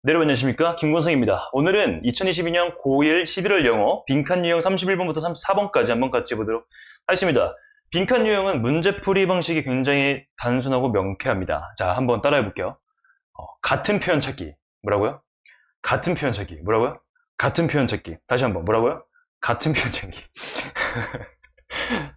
네, 여러분 안녕하십니까? 김권성입니다. 오늘은 2022년 고1 11월 영어 빈칸 유형 31번부터 34번까지 한번 같이 해보도록 하겠습니다. 빈칸 유형은 문제풀이 방식이 굉장히 단순하고 명쾌합니다. 자, 한번 따라해 볼게요. 같은 표현 찾기. 뭐라고요? 같은 표현 찾기. 뭐라고요? 같은 표현 찾기. 다시 한번 뭐라고요? 같은 표현 찾기.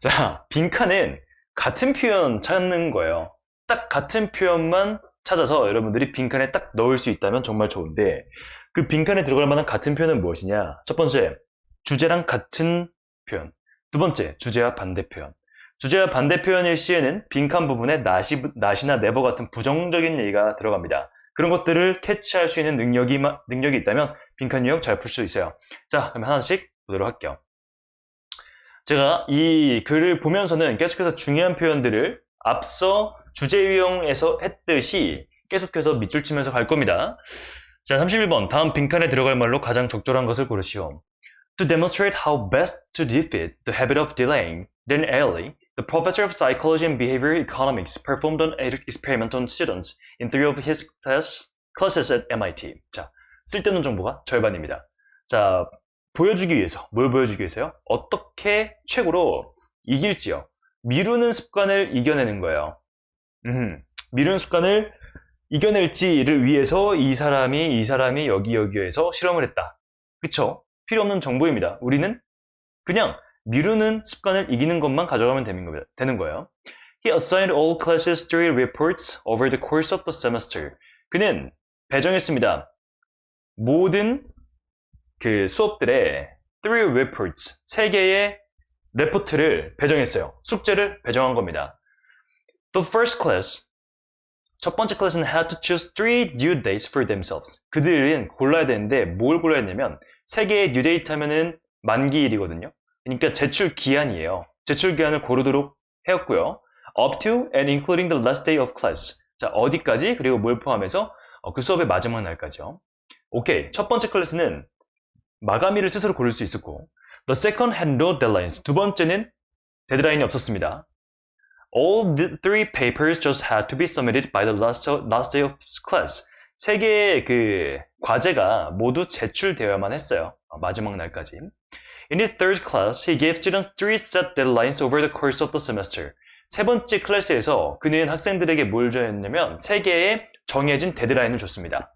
자, 빈칸은 같은 표현 찾는 거예요. 딱 같은 표현만 찾아서 여러분들이 빈칸에 딱 넣을 수 있다면 정말 좋은데, 그 빈칸에 들어갈 만한 같은 표현은 무엇이냐? 첫 번째, 주제랑 같은 표현. 두 번째, 주제와 반대 표현. 주제와 반대 표현일 시에는 빈칸 부분에 not이나 never 같은 부정적인 얘기가 들어갑니다. 그런 것들을 캐치할 수 있는 능력이 있다면 빈칸 유형 잘 풀 수 있어요. 자, 그럼 하나씩 보도록 할게요. 제가 이 글을 보면서는 계속해서 중요한 표현들을 앞서 주제 유형에서 했듯이 계속해서 밑줄 치면서 갈 겁니다. 자, 31번. 다음 빈칸에 들어갈 말로 가장 적절한 것을 고르시오. To demonstrate how best to defeat the habit of delaying, Dan Ariely, the professor of psychology and behavioral economics, performed an experiment on students in three of his classes at MIT. 자, 쓸데없는 정보가 절반입니다. 자, 보여주기 위해서, 뭘 보여주기 위해서요? 어떻게 최고로 이길지요. 미루는 습관을 이겨내는 거예요. 미루는 습관을 이겨낼지를 위해서 이 사람이 여기에서 실험을 했다. 그쵸? 필요 없는 정보입니다. 우리는 그냥 미루는 습관을 이기는 것만 가져가면 되는 거예요. He assigned all classes 3 reports over the course of the semester. 그는 배정했습니다. 모든 그 수업들의 3 reports, 3개의 레포트를 배정했어요. 숙제를 배정한 겁니다. The first class, 첫 번째 클래스는 had to choose 3 due dates for themselves. 그들은 골라야 되는데 뭘 골라야 했냐면 3개의 due date 하면은 만기일이거든요. 그러니까 제출 기한이에요. 제출 기한을 고르도록 해왔고요. Up to and including the last day of class. 자, 어디까지 그리고 뭘 포함해서 그 수업의 마지막 날까지요. 오케이. 첫 번째 클래스는 마감일을 스스로 고를 수 있었고, The second had no deadlines. 두 번째는 데드라인이 없었습니다. All the 3 papers just had to be submitted by the last day of class. 세 개의 그 과제가 모두 제출되어야만 했어요. 마지막 날까지. In his third class, he gave students 3 set deadlines over the course of the semester. 세 번째 클래스에서 그는 학생들에게 뭘 줬냐면 3개의 정해진 데드라인을 줬습니다.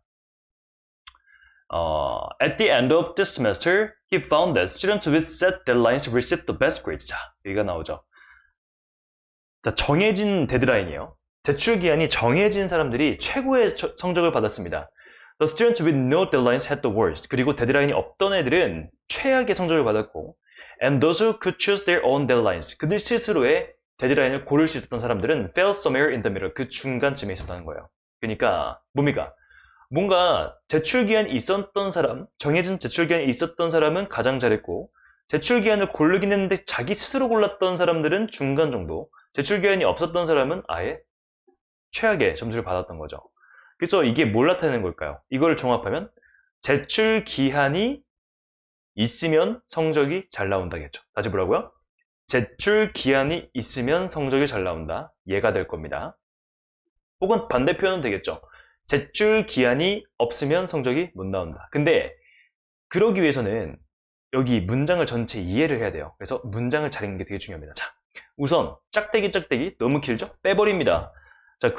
At the end of the semester, he found that students with set deadlines received the best grades. 자, 여기가 나오죠. 자, 정해진 데드라인이에요. 제출 기한이 정해진 사람들이 최고의 성적을 받았습니다. The students with no deadlines had the worst. 그리고 데드라인이 없던 애들은 최악의 성적을 받았고, and those who could choose their own deadlines. 그들 스스로의 데드라인을 고를 수 있었던 사람들은 fell somewhere in the middle. 그 중간쯤에 있었다는 거예요. 그러니까 뭡니까? 뭔가 제출기한이 있었던 사람, 정해진 제출기한이 있었던 사람은 가장 잘했고, 제출기한을 고르긴 했는데 자기 스스로 골랐던 사람들은 중간 정도, 제출기한이 없었던 사람은 아예 최악의 점수를 받았던 거죠. 그래서 이게 뭘 나타내는 걸까요? 이걸 종합하면 제출기한이 있으면 성적이 잘 나온다겠죠. 다시 뭐라고요? 제출기한이 있으면 성적이 잘 나온다. 얘가 될 겁니다. 혹은 반대 표현은 되겠죠. 제출 기한이 없으면 성적이 못 나온다. 근데 그러기 위해서는 여기 문장을 전체 이해를 해야 돼요. 그래서 문장을 잘 읽는 게 되게 중요합니다. 자, 우선 짝대기 너무 길죠? 빼버립니다. 자,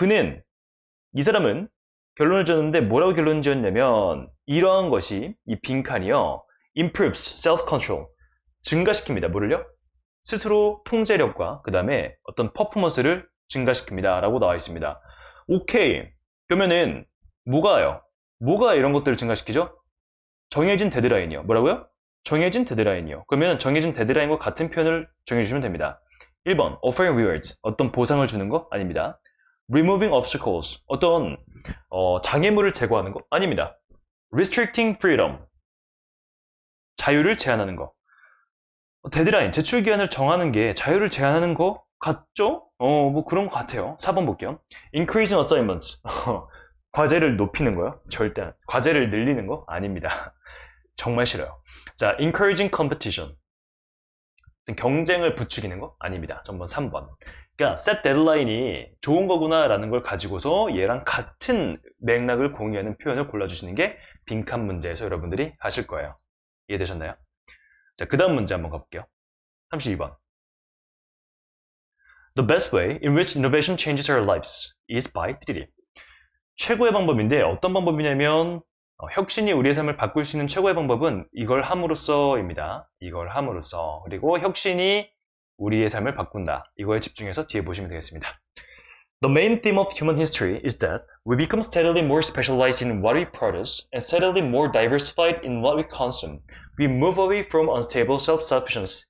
이 사람은 결론을 지었는데 뭐라고 결론 지었냐면 이러한 것이 이 빈칸이요. improves self-control. 증가시킵니다. 뭐를요? 스스로 통제력과 그 다음에 어떤 퍼포먼스를 증가시킵니다. 라고 나와 있습니다. 오케이. 그러면은 뭐가 이런 것들을 증가시키죠? 정해진 데드라인이요. 뭐라고요? 정해진 데드라인이요. 그러면 정해진 데드라인과 같은 표현을 정해주시면 됩니다. 1번, offering rewards. 어떤 보상을 주는 거? 아닙니다. removing obstacles. 어떤 장애물을 제거하는 거? 아닙니다. restricting freedom. 자유를 제한하는 거. 데드라인, 제출기한을 정하는 게 자유를 제한하는 거 같죠? 뭐 그런 것 같아요. 4번 볼게요. increasing assignments. 과제를 높이는 거요? 절대 과제를 늘리는 거? 아닙니다. 정말 싫어요. 자, encouraging competition. 경쟁을 부추기는 거? 아닙니다. 전번 3번. 그러니까 set deadline이 좋은 거구나라는 걸 가지고서 얘랑 같은 맥락을 공유하는 표현을 골라주시는 게 빈칸 문제에서 여러분들이 하실 거예요. 이해되셨나요? 자, 그 다음 문제 한번 가볼게요. 32번. The best way in which innovation changes our lives is by 띠리리. 최고의 방법인데 어떤 방법이냐면 혁신이 우리의 삶을 바꿀 수 있는 최고의 방법은 이걸 함으로써입니다. 이걸 함으로써. 그리고 혁신이 우리의 삶을 바꾼다. 이거에 집중해서 뒤에 보시면 되겠습니다. The main theme of human history is that we become steadily more specialized in what we produce and steadily more diversified in what we consume. We move away from unstable self-sufficiency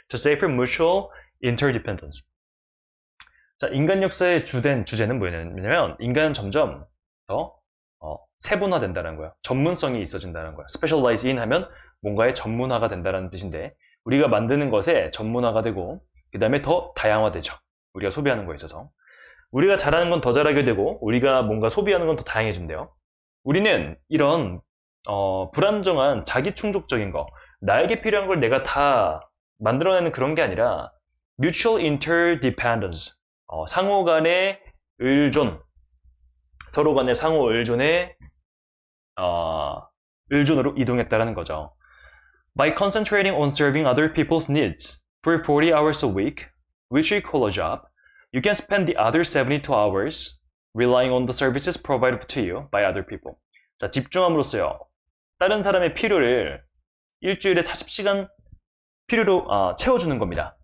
to safer mutual interdependence. 자, 인간 역사의 주된 주제는 뭐냐면 인간은 점점 더 세분화된다는 거예요. 전문성이 있어진다는 거예요. specialize in 하면 뭔가의 전문화가 된다는 뜻인데 우리가 만드는 것에 전문화가 되고 그 다음에 더 다양화되죠. 우리가 소비하는 거에 있어서. 우리가 잘하는 건 더 잘하게 되고 우리가 뭔가 소비하는 건 더 다양해진대요. 우리는 이런 불안정한 자기 충족적인 거 나에게 필요한 걸 내가 다 만들어내는 그런 게 아니라 mutual interdependence 상호 간의 의존 서로 간의 상호 의존에 의존으로 이동했다는 거죠. By concentrating on serving other people's needs for 40 hours a week, which we call a job, you can spend the other 72 hours relying on the services provided to you by other people. 자, 집중함으로써요. 다른 사람의 필요를 일주일에 40시간 필요로 채워주는 겁니다.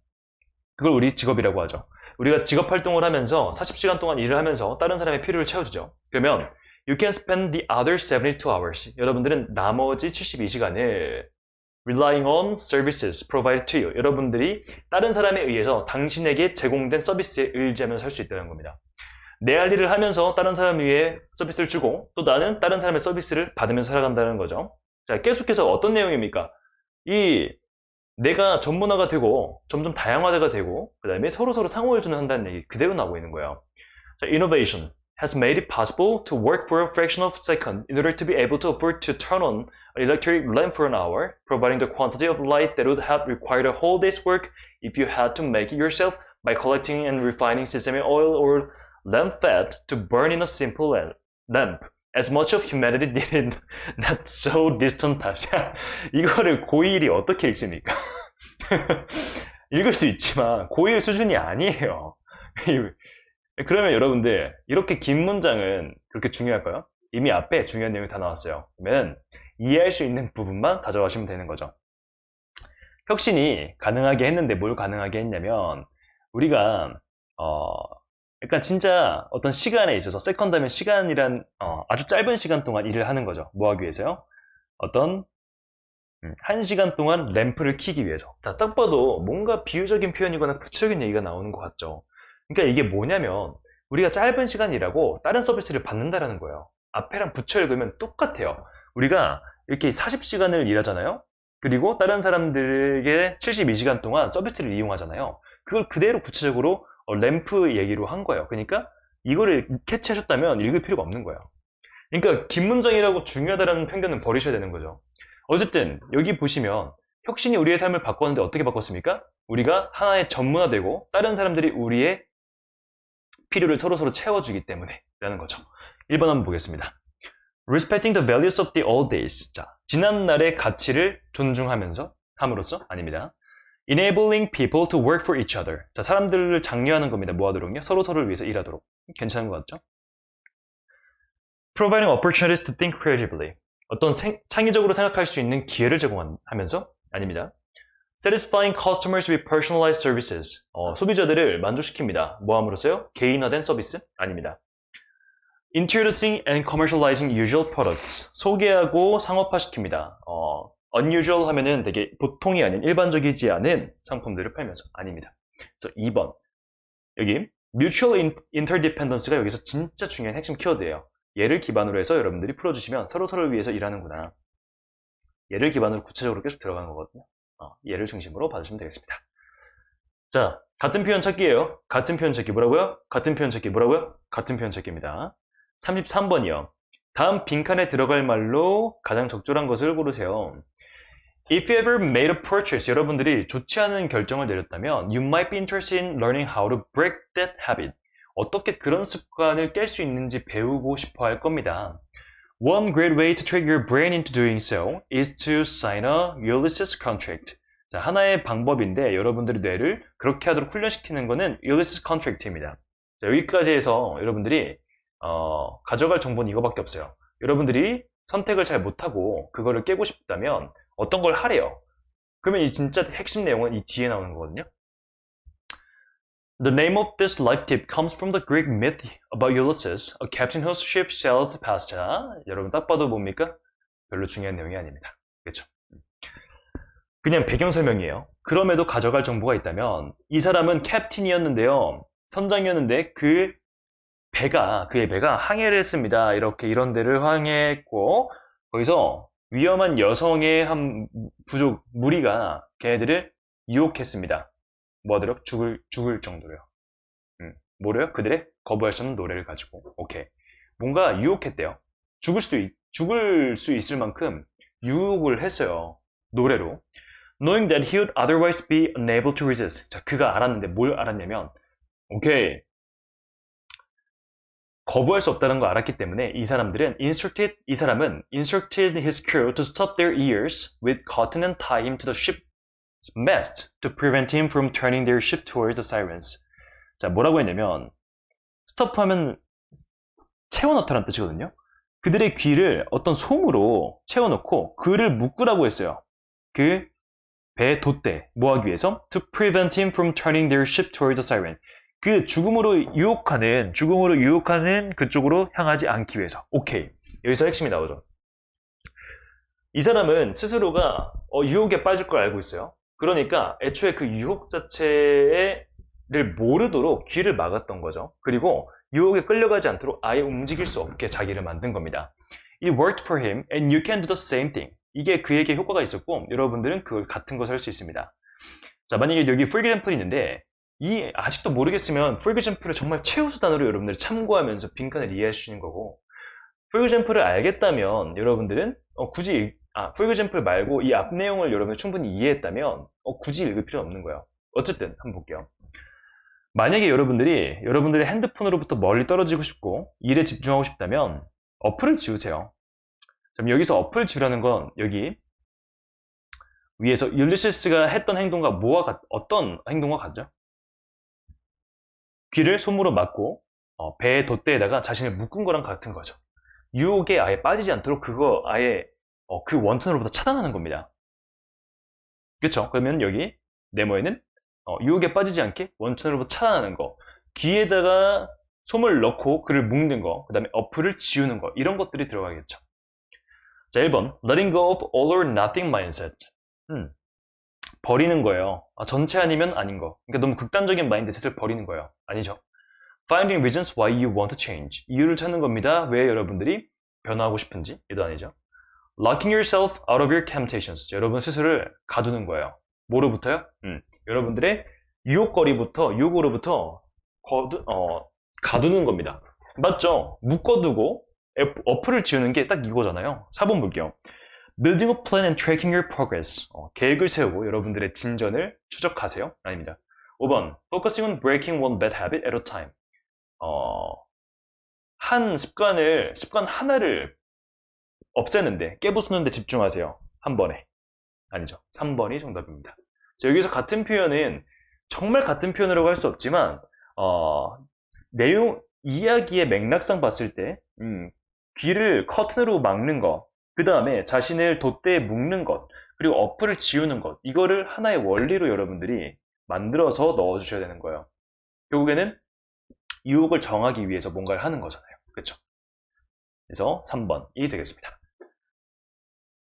그걸 우리 직업이라고 하죠. 우리가 직업 활동을 하면서 40시간 동안 일을 하면서 다른 사람의 필요를 채워주죠. 그러면 you can spend the other 72 hours. 여러분들은 나머지 72시간을 relying on services provided to you. 여러분들이 다른 사람에 의해서 당신에게 제공된 서비스에 의지하면서 살 수 있다는 겁니다. 내 할 일을 하면서 다른 사람 위해 서비스를 주고 또 나는 다른 사람의 서비스를 받으면서 살아간다는 거죠. 자, 계속해서 어떤 내용입니까? 내가 전문화가 되고 점점 다양화가 되고 그 다음에 서로서로 상호의존을 한다는 얘기 그대로 나오고 있는 거예요. 자, innovation has made it possible to work for a fraction of a second in order to be able to afford to turn on an electric lamp for an hour, providing the quantity of light that would have required a whole day's work if you had to make it yourself by collecting and refining sesame oil or lamp fat to burn in a simple lamp. As much of humanity needed not so distant past. 이거를 고1이 어떻게 읽습니까? 읽을 수 있지만 고1 수준이 아니에요. 그러면 여러분들 이렇게 긴 문장은 그렇게 중요할까요? 이미 앞에 중요한 내용이 다 나왔어요. 그러면 이해할 수 있는 부분만 가져가시면 되는 거죠. 혁신이 가능하게 했는데 뭘 가능하게 했냐면 우리가 약간 진짜 어떤 시간에 있어서 세컨드하면 시간이란 아주 짧은 시간 동안 일을 하는 거죠. 뭐 하기 위해서요? 어떤 1시간 동안 램프를 켜기 위해서. 딱 봐도 뭔가 비유적인 표현이거나 구체적인 얘기가 나오는 것 같죠. 그러니까 이게 뭐냐면 우리가 짧은 시간 일하고 다른 서비스를 받는다라는 거예요. 앞에랑 붙여 읽으면 똑같아요. 우리가 이렇게 40시간을 일하잖아요. 그리고 다른 사람들에게 72시간 동안 서비스를 이용하잖아요. 그걸 그대로 구체적으로 램프 얘기로 한 거예요. 그러니까 이거를 캐치하셨다면 읽을 필요가 없는 거예요. 그러니까 긴 문장이라고 중요하다는 편견은 버리셔야 되는 거죠. 어쨌든 여기 보시면 혁신이 우리의 삶을 바꿨는데 어떻게 바꿨습니까? 우리가 하나의 전문화되고 다른 사람들이 우리의 필요를 서로서로 채워주기 때문에 라는 거죠. 1번 한번 보겠습니다. Respecting the values of the old days. 자, 지난날의 가치를 존중하면서 함으로써 아닙니다. Enabling people to work for each other. 자, 사람들을 장려하는 겁니다. 뭐 하도록요? 서로서로를 위해서 일하도록. 괜찮은 것 같죠? Providing opportunities to think creatively. 어떤 창의적으로 생각할 수 있는 기회를 제공하면서 아닙니다. Satisfying customers with personalized services. 소비자들을 만족시킵니다. 뭐 함으로써요? 개인화된 서비스? 아닙니다. Introducing and commercializing usual products. 소개하고 상업화시킵니다. unusual 하면은 되게 보통이 아닌 일반적이지 않은 상품들을 팔면서 아닙니다. 그래서 2번. 여기 mutual interdependence가 여기서 진짜 중요한 핵심 키워드예요. 얘를 기반으로 해서 여러분들이 풀어주시면 서로서로를 위해서 일하는구나. 얘를 기반으로 구체적으로 계속 들어가는 거거든요. 얘를 중심으로 봐주시면 되겠습니다. 자, 같은 표현 찾기예요. 같은 표현 찾기 뭐라고요? 같은 표현 찾기 뭐라고요? 같은 표현 찾기입니다. 33번이요. 다음 빈칸에 들어갈 말로 가장 적절한 것을 고르세요. If you ever made a purchase, 여러분들이 좋지 않은 결정을 내렸다면 you might be interested in learning how to break that habit. 어떻게 그런 습관을 깰 수 있는지 배우고 싶어 할 겁니다. One great way to trick your brain into doing so is to sign a Ulysses contract. 자, 하나의 방법인데 여러분들의 뇌를 그렇게 하도록 훈련시키는 거는 Ulysses contract입니다. 자, 여기까지 해서 여러분들이 가져갈 정보는 이거밖에 없어요. 여러분들이 선택을 잘 못하고 그거를 깨고 싶다면 어떤 걸 하래요. 그러면 이 진짜 핵심 내용은 이 뒤에 나오는 거거든요. The name of this life tip comes from the Greek myth about Ulysses, a captain whose ship sailed past. 자, 여러분 딱 봐도 뭡니까? 별로 중요한 내용이 아닙니다. 그렇죠? 그냥 배경 설명이에요. 그럼에도 가져갈 정보가 있다면 이 사람은 캡틴이었는데요. 선장이었는데 그의 배가 항해를 했습니다. 이렇게 이런 데를 항해했고 거기서 위험한 여성의 한 부족 무리가 걔네들을 유혹했습니다. 뭐하도록? 죽을 정도로요. 뭐래요? 그들의 거부할 수 없는 노래를 가지고. 오케이. 뭔가 유혹했대요. 죽을 수 있을 만큼 유혹을 했어요. 노래로. Knowing that he would otherwise be unable to resist. 자, 그가 알았는데 뭘 알았냐면, 오케이. 거부할 수 없다는 걸 알았기 때문에 이 사람은 instructed his crew to stop their ears with cotton and tie him to the ship's mast to prevent him from turning their ship towards the sirens. 자, 뭐라고 했냐면 스톱하면 채워넣다라는 뜻이거든요. 그들의 귀를 어떤 솜으로 채워넣고 그를 묶으라고 했어요. 그 배 돛대 뭐하기 위해서? To prevent him from turning their ship towards the siren. 그 죽음으로 유혹하는 그쪽으로 향하지 않기 위해서. 오케이. 여기서 핵심이 나오죠. 이 사람은 스스로가 유혹에 빠질 걸 알고 있어요. 그러니까 애초에 그 유혹 자체를 모르도록 귀를 막았던 거죠. 그리고 유혹에 끌려가지 않도록 아예 움직일 수 없게 자기를 만든 겁니다. It worked for him and you can do the same thing. 이게 그에게 효과가 있었고 여러분들은 그걸 같은 것을 할 수 있습니다. 자, 만약에 여기 for example이 있는데 아직도 모르겠으면 for example을 정말 최우 수단으로 여러분들이 참고하면서 빈칸을 이해해 주시는 거고 for example을 알겠다면 여러분들은 굳이 for example 말고 이 앞 내용을 여러분이 충분히 이해했다면 굳이 읽을 필요는 없는 거예요. 어쨌든 한번 볼게요. 만약에 여러분들의 핸드폰으로부터 멀리 떨어지고 싶고 일에 집중하고 싶다면 어플을 지우세요. 그럼 여기서 어플 지우라는 건 여기 위에서 율리시스가 했던 행동과 어떤 행동과 같죠? 귀를 솜으로 막고 배의 돛대에다가 자신을 묶은 거랑 같은 거죠. 유혹에 아예 빠지지 않도록 그거 아예 그 원천으로부터 차단하는 겁니다. 그렇죠? 그러면 여기 네모에는 유혹에 빠지지 않게 원천으로부터 차단하는 거, 귀에다가 솜을 넣고 그를 묶는 거, 그 다음에 어플을 지우는 거, 이런 것들이 들어가겠죠. 자, 1번 letting go of all or nothing mindset. 버리는 거예요. 전체 아니면 아닌 거. 그러니까 너무 극단적인 마인드셋을 버리는 거예요. 아니죠. Finding reasons why you want to change. 이유를 찾는 겁니다. 왜 여러분들이 변화하고 싶은지. 이도 아니죠. Locking yourself out of your temptations. 여러분 스스로를 가두는 거예요. 뭐로부터요? 여러분들의 유혹으로부터 가두는 겁니다. 맞죠? 묶어두고 어플을 지우는 게 딱 이거잖아요. 4번 볼게요. Building a plan and tracking your progress. 계획을 세우고 여러분들의 진전을 추적하세요. 아닙니다. 5번. Focusing on breaking one bad habit at a time. 습관 하나를 없애는데, 깨부수는데 집중하세요. 한 번에. 아니죠. 3번이 정답입니다. 자, 여기서 같은 표현은 정말 같은 표현이라고 할 수 없지만 이야기의 맥락상 봤을 때 귀를 커튼으로 막는 것, 그 다음에 자신을 돛대에 묶는 것, 그리고 어플을 지우는 것, 이거를 하나의 원리로 여러분들이 만들어서 넣어주셔야 되는 거예요. 결국에는 유혹을 정하기 위해서 뭔가를 하는 거잖아요. 그렇죠? 그래서 3번이 되겠습니다.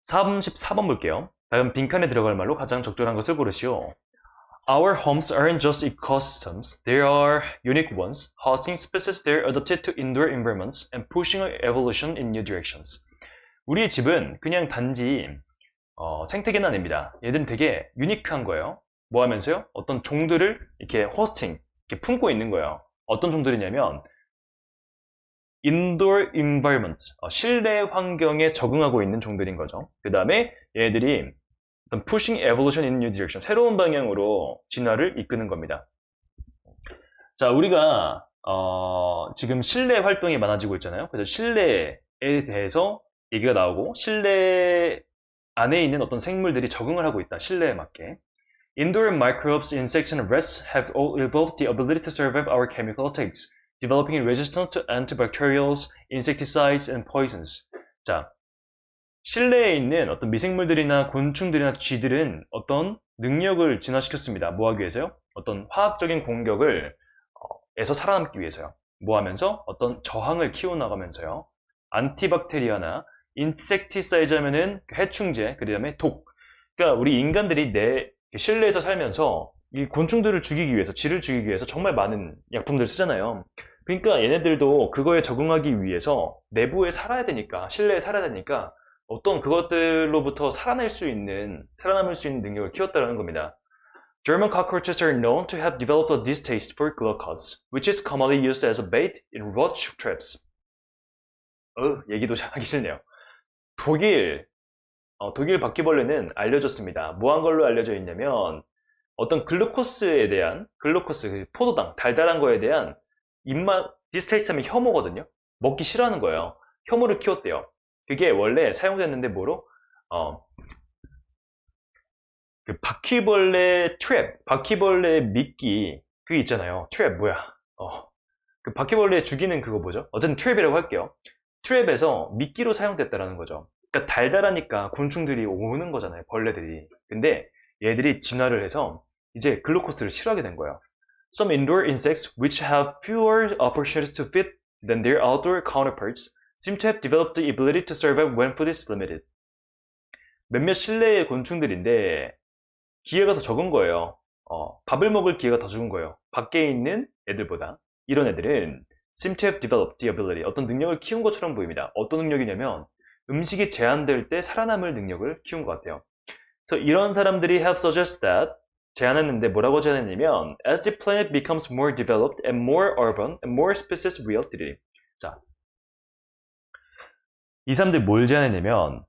34번 볼게요. 다음 빈칸에 들어갈 말로 가장 적절한 것을 고르시오. Our homes aren't just ecosystems, they are unique ones, hosting species that are adapted to indoor environments and pushing evolution in new directions. 우리의 집은 그냥 단지 생태계는 아닙니다. 얘들은 되게 유니크한 거예요. 뭐 하면서요? 어떤 종들을 이렇게 이렇게 품고 있는 거예요. 어떤 종들이냐면 indoor environment, 실내 환경에 적응하고 있는 종들인 거죠. 그 다음에 얘들이 어떤 pushing evolution in new direction, 새로운 방향으로 진화를 이끄는 겁니다. 자, 우리가 지금 실내 활동이 많아지고 있잖아요. 그래서 실내에 대해서 얘기가 나오고 실내 안에 있는 어떤 생물들이 적응을 하고 있다. 실내에 맞게. Indoor microbes, insects, and rats have all evolved the ability to survive our chemical attacks, developing resistance to antibacterials, insecticides, and poisons. 자, 실내에 있는 어떤 미생물들이나 곤충들이나 쥐들은 어떤 능력을 진화시켰습니다. 뭐 하기 위해서요? 어떤 화학적인 공격을 에서 살아남기 위해서요. 뭐 하면서? 어떤 저항을 키워나가면서요. 안티박테리아나 인섹티사이즈 하면은 해충제, 그 다음에 독. 그러니까 우리 인간들이 내 실내에서 살면서 이 곤충들을 죽이기 위해서, 쥐를 죽이기 위해서 정말 많은 약품들 쓰잖아요. 그러니까 얘네들도 그거에 적응하기 위해서 내부에 살아야 되니까, 실내에 살아야 되니까 어떤 그것들로부터 살아남을 수 있는 능력을 키웠다는 겁니다. German cockroaches are known to have developed a distaste for glucose, which is commonly used as a bait in roach traps. 얘기도 하기 싫네요. 독일 바퀴벌레는 알려졌습니다. 뭐 한 걸로 알려져 있냐면 어떤 글루코스, 포도당, 달달한 거에 대한 입맛, 디스테이스 하면 혐오거든요. 먹기 싫어하는 거예요. 혐오를 키웠대요. 그게 원래 사용됐는데 뭐로? 그 바퀴벌레 트랩, 바퀴벌레 미끼, 그게 있잖아요. 트랩, 뭐야? 그 바퀴벌레 죽이는 그거 뭐죠? 어쨌든 트랩이라고 할게요. 트랩에서 미끼로 사용됐다라는 거죠. 그러니까 달달하니까 곤충들이 오는 거잖아요. 벌레들이. 근데 얘들이 진화를 해서 이제 글루코스를 싫어하게 된 거예요. Some indoor insects which have fewer opportunities to feed than their outdoor counterparts seem to have developed the ability to survive when food is limited. 몇몇 실내의 곤충들인데 기회가 더 적은 거예요. 밥을 먹을 기회가 더 적은 거예요. 밖에 있는 애들보다. 이런 애들은 seem to have developed the ability, 어떤 능력을 키운 것처럼 보입니다. 어떤 능력이냐면 음식이 제한될 때 살아남을 능력을 키운 것 같아요. 그래서 이런 사람들이 have suggested that, 제안했는데 뭐라고 제안했냐면 as the planet becomes more developed and more urban and more species reality. 자, 이 사람들이 뭘 제안했냐면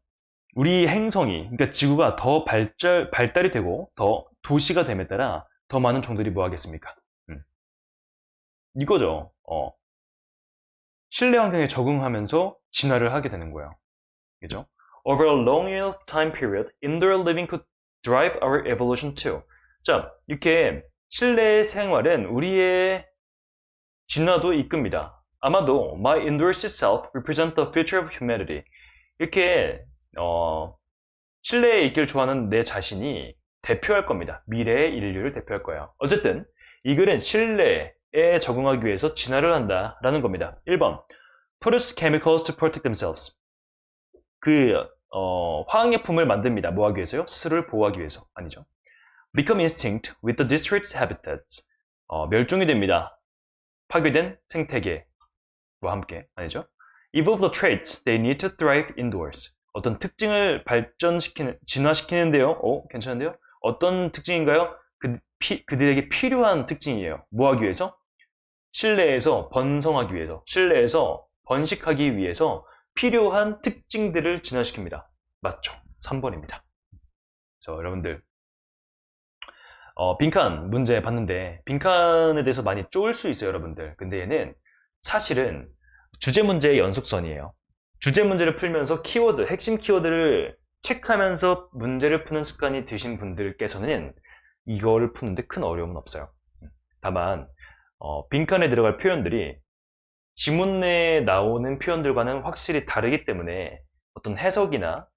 우리 행성이, 그러니까 지구가 더 발달이 되고 더 도시가 됨에 따라 더 많은 종들이 뭐 하겠습니까? 이거죠. 실내 환경에 적응하면서 진화를 하게 되는 거예요. 그죠? Over a long enough time period, indoor living could drive our evolution too. 자, 이렇게 실내 생활은 우리의 진화도 이끕니다. 아마도 my indoors itself represent the future of humanity. 이렇게 실내에 있길 좋아하는 내 자신이 대표할 겁니다. 미래의 인류를 대표할 거예요. 어쨌든 이 글은 실내에 적응하기 위해서 진화를 한다라는 겁니다. 1번 produce chemicals to protect themselves. 화학약품을 만듭니다. 뭐 하기 위해서요? 스스로를 보호하기 위해서. 아니죠. become extinct with the destroyed habitats. 멸종이 됩니다. 파괴된 생태계와 함께. 아니죠. evolve the traits they need to thrive indoors. 어떤 특징을 진화시키는데요. 괜찮은데요? 어떤 특징인가요? 그들에게 필요한 특징이에요. 뭐 하기 위해서? 실내에서 번성하기 위해서, 실내에서 번식하기 위해서 필요한 특징들을 진화시킵니다. 맞죠? 3번입니다. 그래서 여러분들 빈칸 문제 봤는데 빈칸에 대해서 많이 쪼을 수 있어요, 여러분들. 근데 얘는 사실은 주제 문제의 연속선이에요. 주제 문제를 풀면서 키워드, 핵심 키워드를 체크하면서 문제를 푸는 습관이 드신 분들께서는 이거를 푸는데 큰 어려움은 없어요. 다만 빈칸에 들어갈 표현들이 지문내에 나오는 표현들과는 확실히 다르기 때문에 어떤 해석이나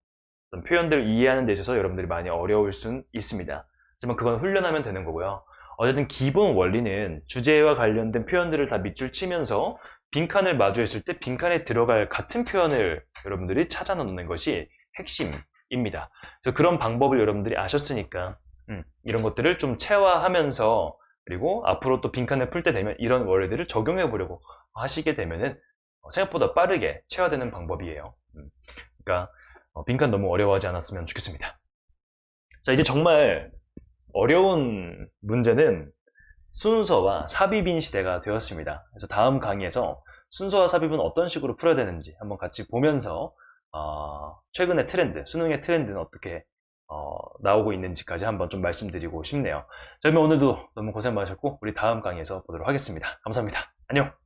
어떤 표현들을 이해하는 데 있어서 여러분들이 많이 어려울 수는 있습니다. 하지만 그건 훈련하면 되는 거고요. 어쨌든 기본 원리는 주제와 관련된 표현들을 다 밑줄 치면서 빈칸을 마주했을 때 빈칸에 들어갈 같은 표현을 여러분들이 찾아 놓는 것이 핵심입니다. 그래서 그런 방법을 여러분들이 아셨으니까 이런 것들을 좀 체화하면서 그리고 앞으로 또 빈칸을 풀 때 되면 이런 원리들을 적용해 보려고 하시게 되면은 생각보다 빠르게 체화되는 방법이에요. 그러니까 빈칸 너무 어려워하지 않았으면 좋겠습니다. 자, 이제 정말 어려운 문제는 순서와 삽입인 시대가 되었습니다. 그래서 다음 강의에서 순서와 삽입은 어떤 식으로 풀어야 되는지 한번 같이 보면서 최근의 트렌드, 수능의 트렌드는 어떻게 나오고 있는지까지 한번 좀 말씀드리고 싶네요. 자, 그러면 오늘도 너무 고생 많으셨고 우리 다음 강의에서 보도록 하겠습니다. 감사합니다. 안녕.